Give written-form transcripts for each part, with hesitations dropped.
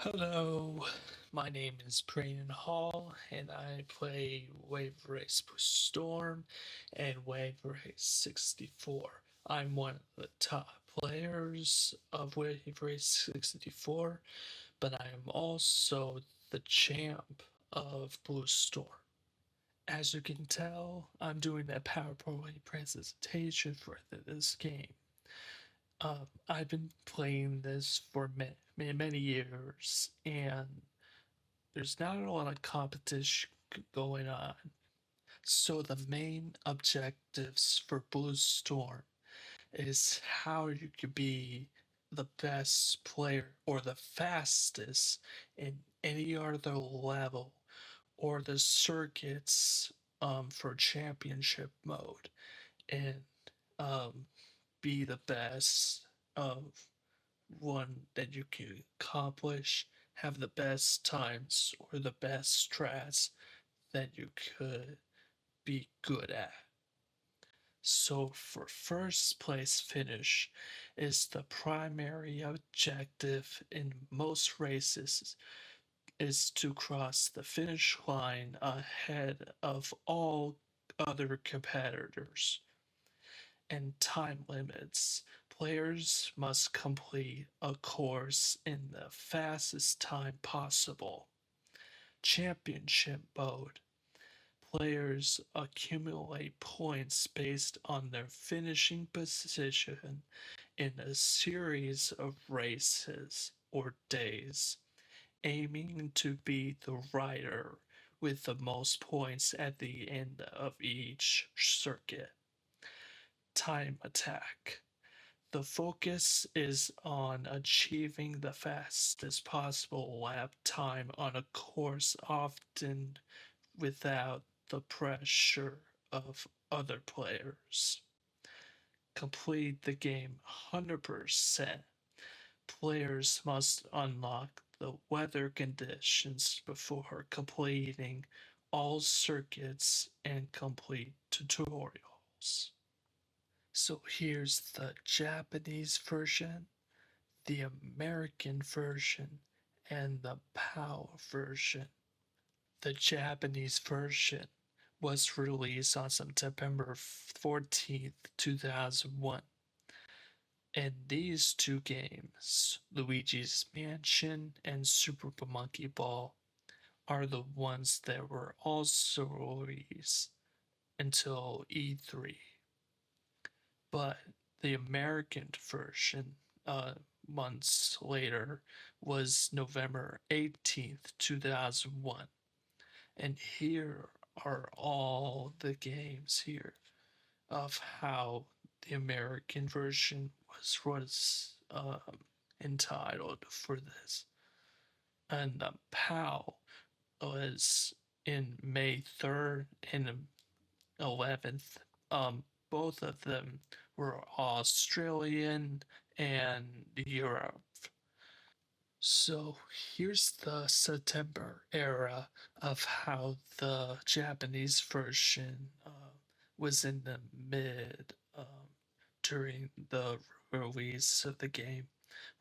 Hello, my name is Brayden Hall, and I play Wave Race Storm and Wave Race 64. I'm one of the top players of Wave Race 64, but I am also the champ of Blue Storm. As you can tell, I'm doing a PowerPoint presentation for this game. I've been playing this for many years, and there's not a lot of competition going on. So the main objectives for Blue Storm is how you could be the best player or the fastest in any other level or the circuits for championship mode and um, be the best of one that you can accomplish, have the best times or the best strats that you could be good at. So, for first place finish is the primary objective in most races is to cross the finish line ahead of all other competitors. And time limits. Players must complete a course in the fastest time possible. Championship mode. Players accumulate points based on their finishing position in a series of races or days, aiming to be the rider with the most points at the end of each circuit. Time attack. The focus is on achieving the fastest possible lap time on a course, often without the pressure of other players. Complete the game 100%. Players must unlock the weather conditions before completing all circuits and complete tutorials. So here's the Japanese version, the American version, and the PAL version. The Japanese version was released on September 14th, 2001. And these two games, Luigi's Mansion and Super Monkey Ball, are the ones that were also released until E3. But the American version, months later, was November 18th, 2001. And here are all the games here of how the American version was entitled for this. And PAL was in May 3rd and 11th. Both of them were Australian and Europe. So here's the September era of how the Japanese version was in the mid during the release of the game,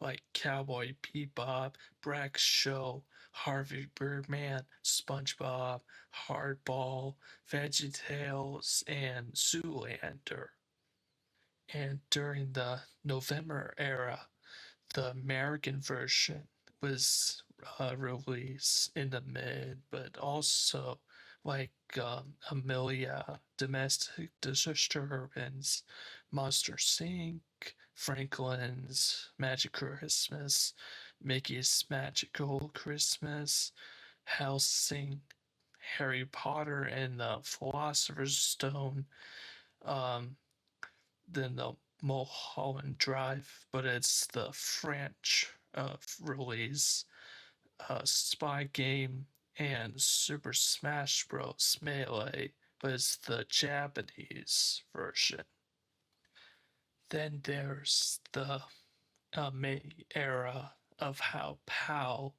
like Cowboy Bebop, Brack Show, Harvey Birdman, SpongeBob, Hardball, VeggieTales, and Zoolander. And during the November era, the American version was released in the mid, but also like Amelia, Domestic Disturbance, Monster Inc., Franklin's Magic Christmas, Mickey's Magical Christmas, Helsing, Harry Potter and the Philosopher's Stone, um, then the Mulholland Drive, but it's the French release, Spy Game, and Super Smash Bros. Melee, but it's the Japanese version. Then there's the May era of how PAL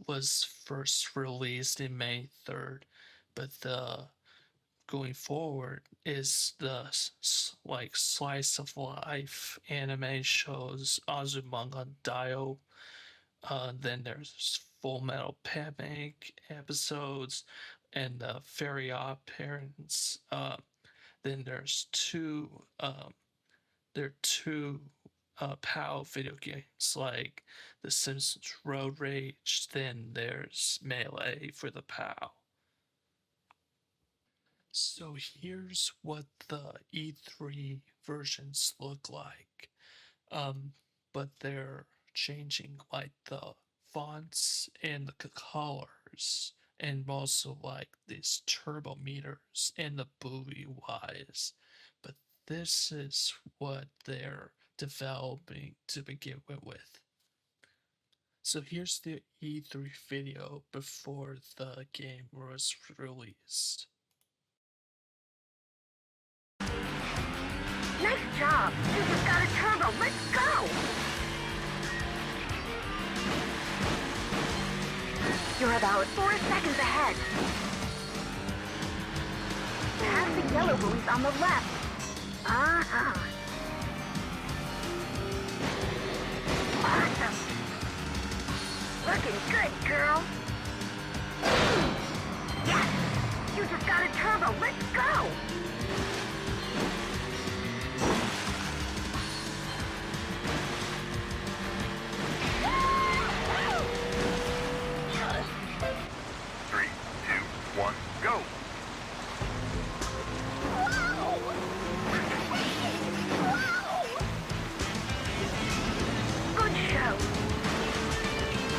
was first released in May 3rd, but the going forward is the like slice of life anime shows Azumanga Daioh, Then there's Full Metal Panic episodes and Fairy Odd Parents. Then there are two PAL video games like The Simpsons Road Rage. Then there's Melee for the PAL. So here's what the E3 versions look like. But they're changing like the fonts and the colors, and also like these turbo meters and the buoy wise. But this is what they're developing to begin with. So here's the E3 video before the game was released. Nice job! You just got a turbo! Let's go! You're about 4 seconds ahead. Pass the yellow buoys on the left. Uh-huh. Awesome! Looking good, girl! Yes! You just got a turbo! Let's go! Go! Good show!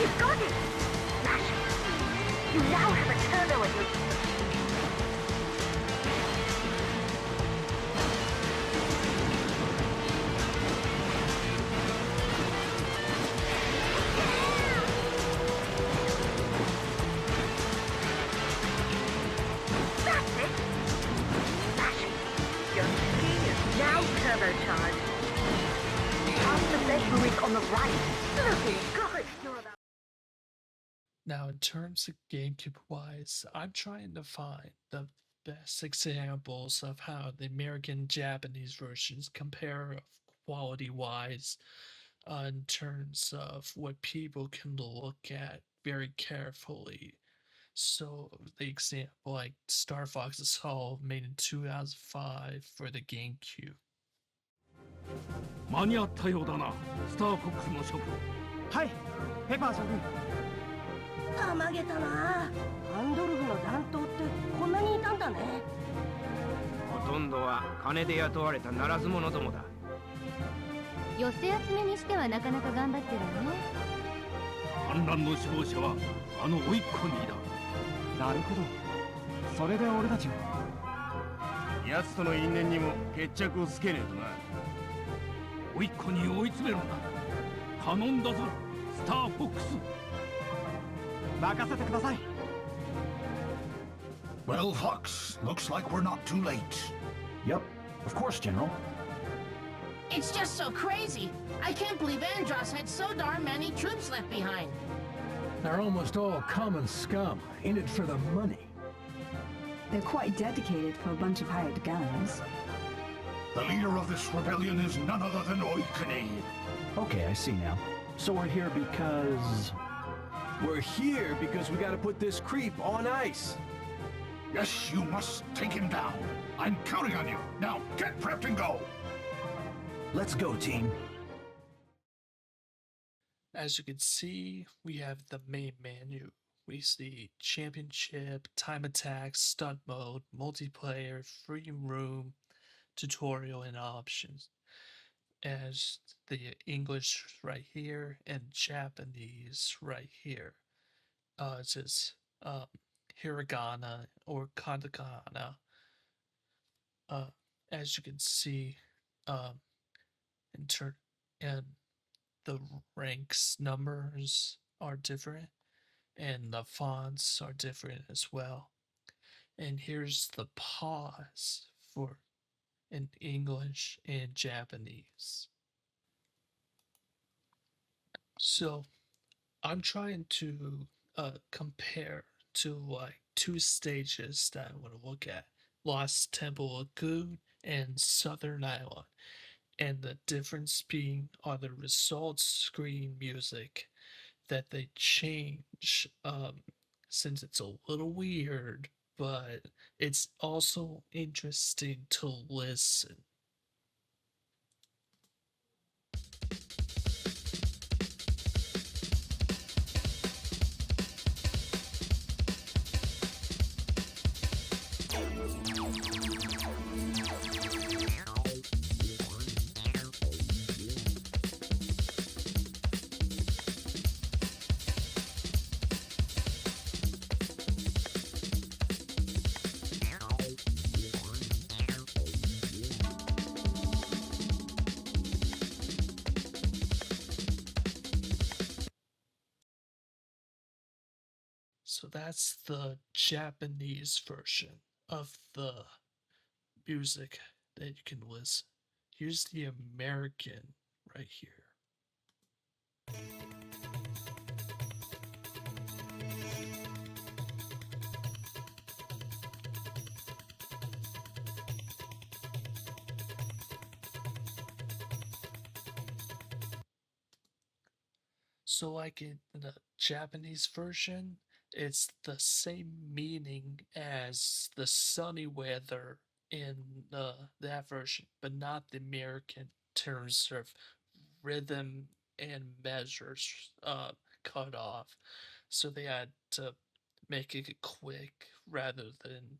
You've got it! Smash it! You now have a turbo at your... That's it! Smash it! Your ski is now turbocharged. Pass the red buoys on the right. Looking good! You're about... Now, in terms of GameCube wise, I'm trying to find the best examples of how the American and Japanese versions compare quality wise in terms of what people can look at very carefully. So, the example like Star Fox's Hull, made in 2005 for the GameCube. 間に合ったようだな、スターフォックスの諸君。はい、ペパー将軍。たまげたな。アンドルフの残党ってこんなにいたんだね。ほとんどは金で雇われたならず者どもだ。寄せ集めにしてはなかなか頑張ってるね。反乱の首謀者はあの甥っ子にだ。なるほど。それで俺たちを。奴との因縁にも決着をつけねえとな。甥っ子に追い詰めるんだ。頼んだぞ、スターフォックス。任せてください。Well, Fox, looks like we're not too late. Yep, of course, General. It's just so crazy. I can't believe Andros had so darn many troops left behind. They're almost all common scum, in it for the money. They're quite dedicated for a bunch of hired guns. The leader of this rebellion is none other than Oikane. Okay, I see now. So we're here because... We're here because we gotta put this creep on ice. Yes, you must take him down. I'm counting on you. Now, get prepped and go. Let's go, team. As you can see, we have the main menu. We see championship, time attack, stunt mode, multiplayer, free room, tutorial, and options. As the English right here and Japanese right here. It says hiragana or katakana. As you can see, and the ranks numbers are different, and the fonts are different as well. And here's the pause for in English and Japanese. So I'm trying to compare to like two stages that I want to look at: Lost Temple Lagoon and Southern Island, and the difference being on the results screen music. that they change, since it's a little weird, but it's also interesting to listen. So that's the Japanese version of the music that you can listen. Here's the American right here. So, like in the Japanese version, it's the same meaning as the sunny weather in that version, but not the American terms of rhythm and measures cut off. So they had to make it quick rather than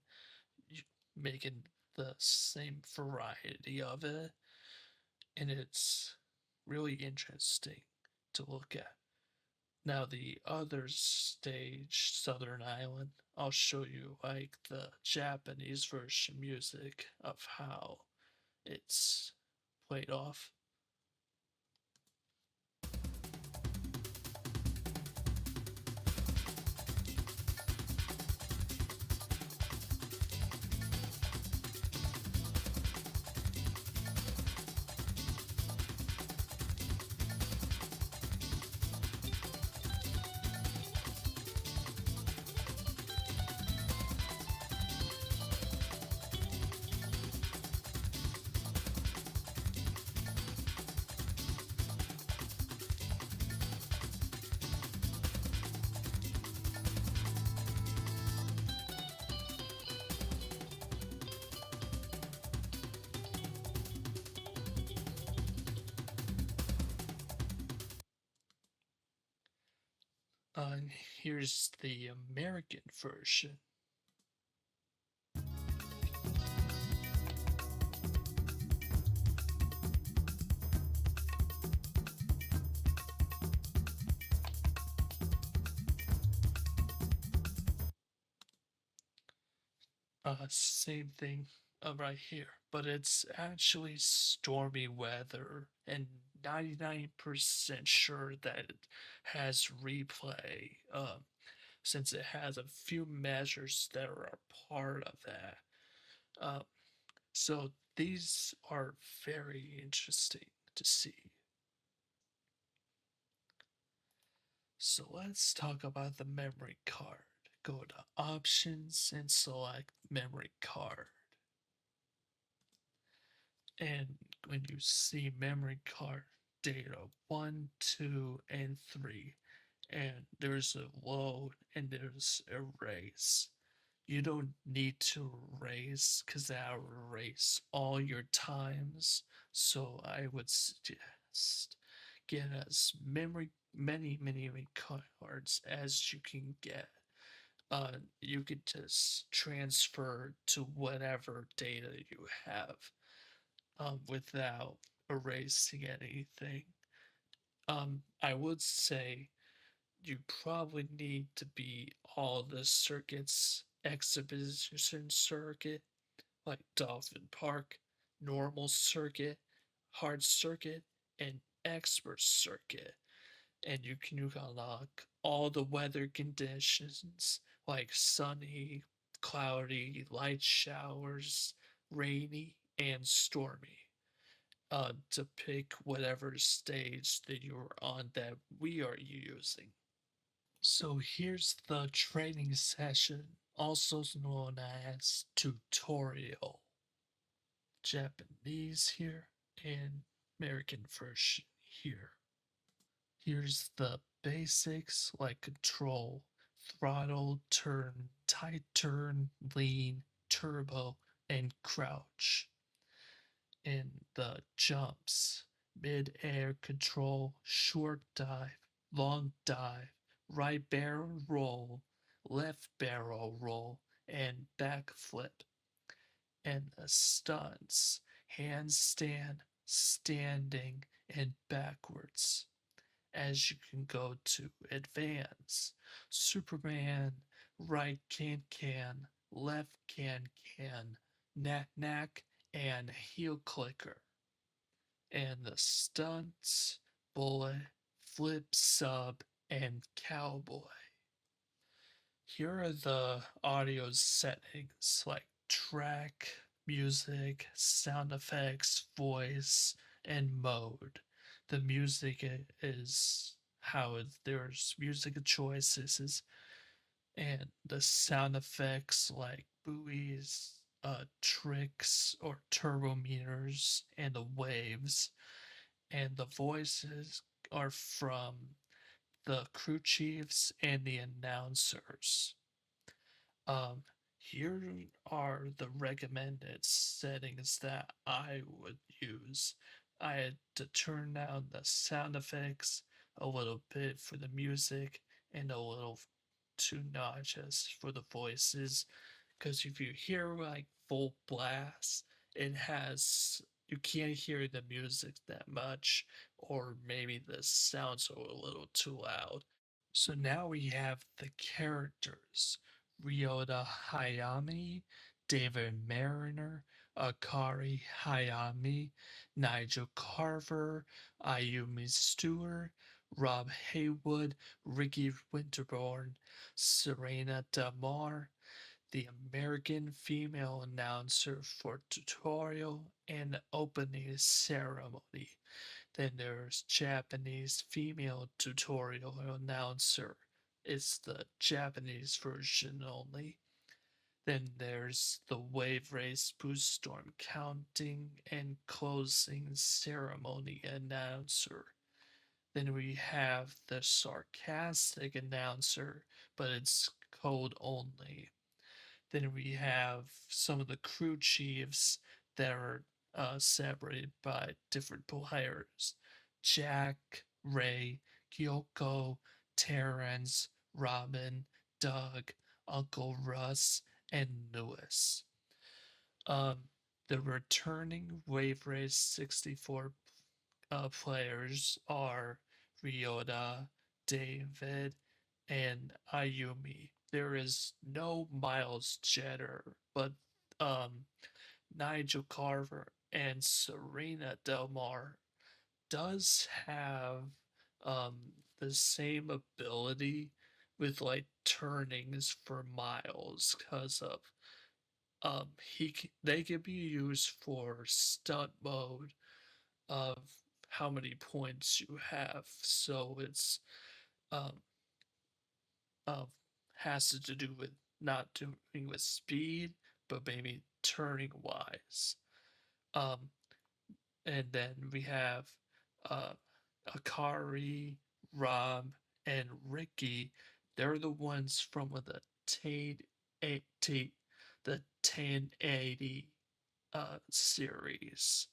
y- making the same variety of it. And it's really interesting to look at. Now the other stage, Southern Island, I'll show you like the Japanese version music of how it's played off. And here's the American version. Same thing right here, but it's actually stormy weather, and 99% sure that it has replay, since it has a few measures that are a part of that. Uh, so these are very interesting to see. So let's talk about the memory card. Go to options and select memory card. And when you see memory card data 1, 2, and 3, and there's a load and there's erase, you don't need to erase because that'll erase all your times. So I would suggest get as many cards as you can get. You could just transfer to whatever data you have, without erasing anything. I would say you probably need to be all the circuits: exhibition circuit, like Dolphin Park, normal circuit, hard circuit, and expert circuit. And you can unlock all the weather conditions like sunny, cloudy, light showers, rainy, and stormy, to pick whatever stage that you're on that we are using. So here's the training session, also known as tutorial. Japanese here and American version here. Here's the basics like control, throttle, turn, tight turn, lean, turbo, and crouch. In the jumps, mid-air control, short dive, long dive, right barrel roll, left barrel roll, and backflip. And the stunts, handstand, standing, and backwards. As you can go to advance, Superman, right can, left can, knack, and heel clicker. And the stunts, bullet, flip sub, and cowboy. Here are the audio settings like track, music, sound effects, voice, and mode. The music is how there's music choices, and the sound effects like buoys, tricks, or turbo meters, and the waves. And the voices are from the crew chiefs and the announcers. Um, Here are the recommended settings that I would use. I had to turn down the sound effects a little bit for the music and a little two notches for the voices. Because if you hear like full blast, it has you can't hear the music that much, or maybe the sounds are a little too loud. So now we have the characters: Ryota Hayami, David Mariner, Akari Hayami, Nigel Carver, Ayumi Stewart, Rob Haywood, Ricky Winterborn, Serena Damar, the American female announcer for tutorial and opening ceremony. Then there's Japanese female tutorial announcer. It's the Japanese version only. Then there's the wave race boost storm counting and closing ceremony announcer. Then we have the sarcastic announcer, but it's code only. Then we have some of the crew chiefs that are separated by different players: Jack, Ray, Kyoko, Terrence, Robin, Doug, Uncle Russ, and Lewis. Um, the returning Wave Race 64 players are Ryota, David, and Ayumi. There is no Miles Jeter, but um, Nigel Carver and Serena Del Mar does have um, the same ability with like turnings for Miles because of they can be used for stunt mode of how many points you have. So it's um, uh, has to do with not doing with speed, but maybe turning wise. Um, and then we have uh, Akari, Rob, and Ricky. They're the ones from the the 1080 series.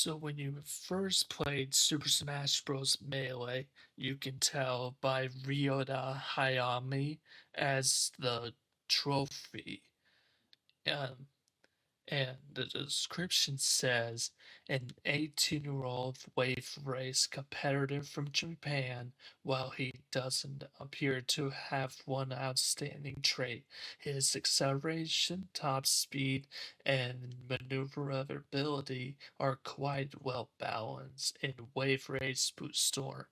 So when you first played Super Smash Bros. Melee, you can tell by Ryota Hayami as the trophy. Um, and the description says an 18-year-old wave race competitor from Japan. While he doesn't appear to have one outstanding trait, his acceleration, top speed, and maneuverability are quite well balanced in Wave Race Boost Storm.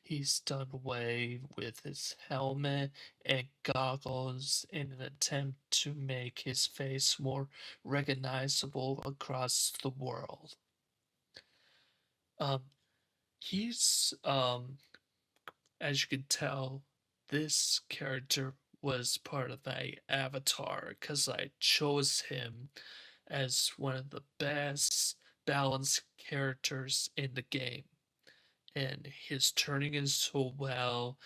He's done away with his helmet and goggles in an attempt to make his face more recognizable across the world. Um, he's as you can tell, this character was part of my avatar because I chose him as one of the best balanced characters in the game. And his turning is so well.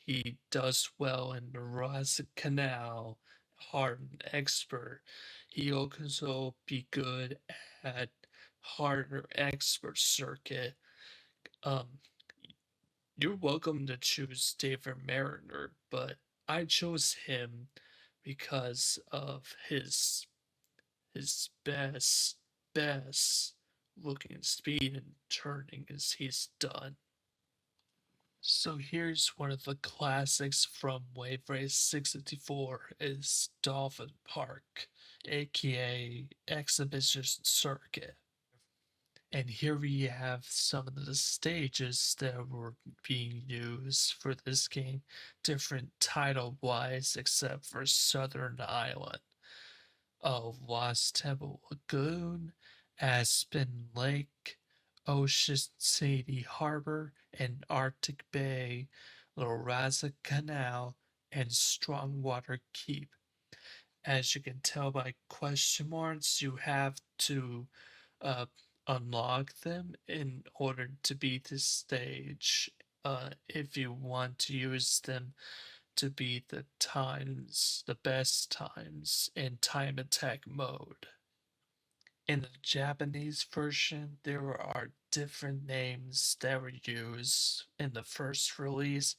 He does well in the Ross Canal, hard and expert. He can also be good at harder expert circuit. Um, you're welcome to choose David Mariner, but I chose him because of his best looking speed and turning as he's done. So here's one of the classics from Wave Race 64 is Dolphin Park, aka Exhibition Circuit. And here we have some of the stages that were being used for this game, different title wise, except for Southern Island. Lost Temple Lagoon, Aspen Lake, Ocean City Harbor, and Arctic Bay, Lorazza Canal, and Strongwater Keep. As you can tell by question marks, you have to uh, unlock them in order to beat this stage. If you want to use them to beat the best times in time attack mode. In the Japanese version, there are different names that were used in the first release.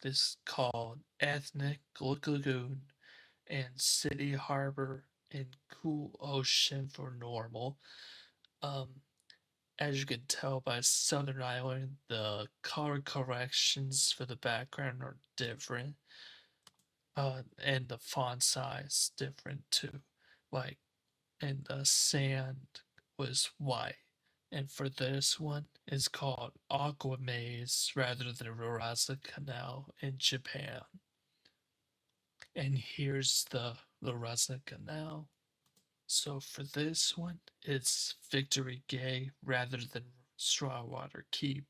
This is called Ethnic Lagoon and City Harbor and Cool Ocean for normal. Um, as you can tell by Southern Island, the color corrections for the background are different. And the font size different too. Like, and the sand was white. And for this one, it's called Aqua Maze rather than Roraza Canal in Japan. And here's the Roraza Canal. So for this one, it's Victory Gay rather than Strongwater Keep.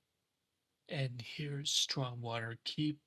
And here's Strongwater Keep